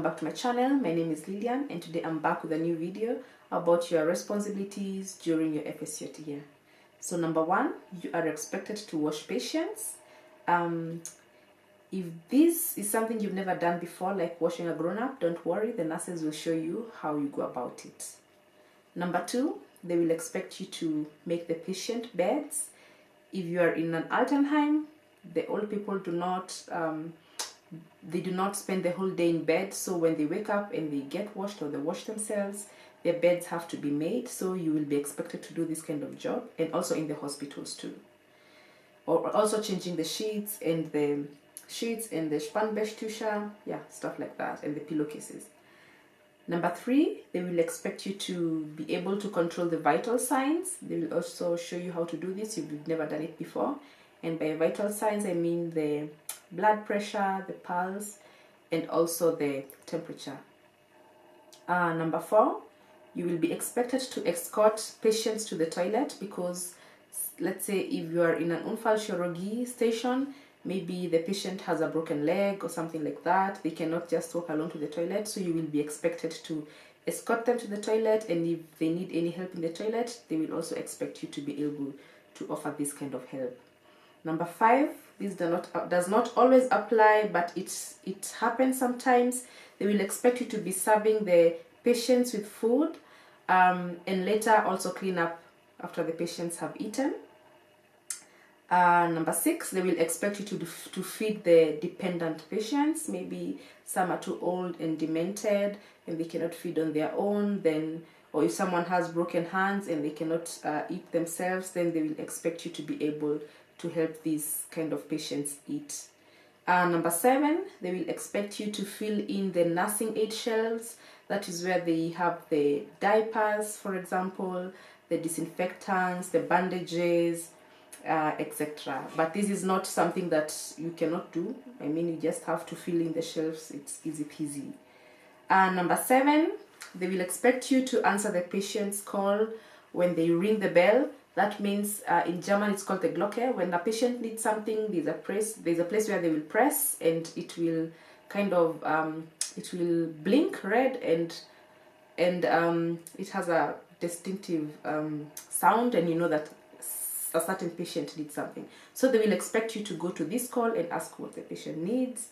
welcome back to my channel. My name is Lillian and today I'm back with a new video about your responsibilities during your Fsj year. So number one, you are expected to wash patients. If this is something you've never done before, like washing a grown-up, don't worry, the nurses will show you how you go about it. Number two, they will expect you to make the patient beds. If you are in an Altenheim, the old people do not spend the whole day in bed, so when they wake up and they get washed or they wash themselves, their beds have to be made, so you will be expected to do this kind of job, and also in the hospitals too. Or also changing the sheets and the Spannbettücher, yeah, stuff like that, and the pillowcases. Number three, they will expect you to be able to control the vital signs. They will also show you how to do this if you've never done it before. And by vital signs, I mean the blood pressure, the pulse, and also the temperature. Number four, you will be expected to escort patients to the toilet because, let's say, if you are in an Unfallchirurgie station, maybe the patient has a broken leg or something like that. They cannot just walk alone to the toilet, so you will be expected to escort them to the toilet, and if they need any help in the toilet, they will also expect you to be able to offer this kind of help. Number five, this does not always apply, but it happens sometimes. They will expect you to be serving the patients with food and later also clean up after the patients have eaten. Number six, they will expect you to feed the dependent patients. Maybe some are too old and demented and they cannot feed on their own, or if someone has broken hands and they cannot eat themselves, then they will expect you to be able to help these kind of patients eat. Number seven, they will expect you to fill in the nursing aid shelves. That is where they have the diapers, for example, the disinfectants, the bandages, etc. But this is not something that you cannot do. I mean, you just have to fill in the shelves. It's easy peasy. Number seven, they will expect you to answer the patient's call when they ring the bell. That means in German it's called the Glocke. When a patient needs something, there's a place where they will press, and it will kind of it will blink red, and it has a distinctive sound, and you know that a certain patient needs something. So they will expect you to go to this call and ask what the patient needs,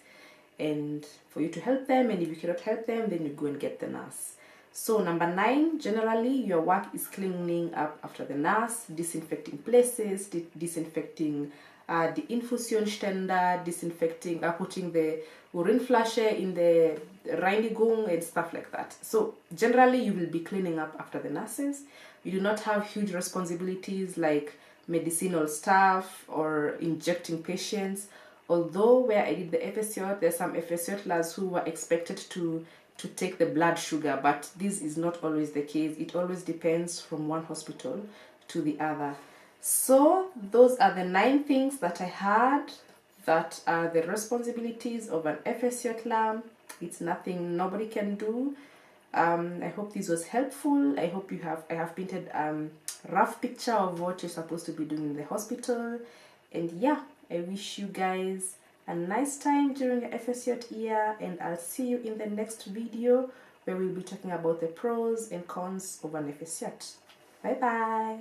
and for you to help them, and if you cannot help them, then you go and get the nurse. So number nine, generally your work is cleaning up after the nurse, disinfecting places, disinfecting the Infusionsständer, disinfecting, putting the Urinflasche in the Reinigung and stuff like that. So generally you will be cleaning up after the nurses. You do not have huge responsibilities like medicinal staff or injecting patients. Although where I did the Fsj, there are some Fsjlers who were expected to take the blood sugar, but this is not always the case. It always depends from one hospital to the other. So those are the 9 things that I had that are the responsibilities of an Fsjler. It's nothing nobody can do. I hope this was helpful. I hope I have painted a rough picture of what you're supposed to be doing in the hospital. And yeah, I wish you guys a nice time during your Fsj year, and I'll see you in the next video where we'll be talking about the pros and cons of an Fsj. Bye bye.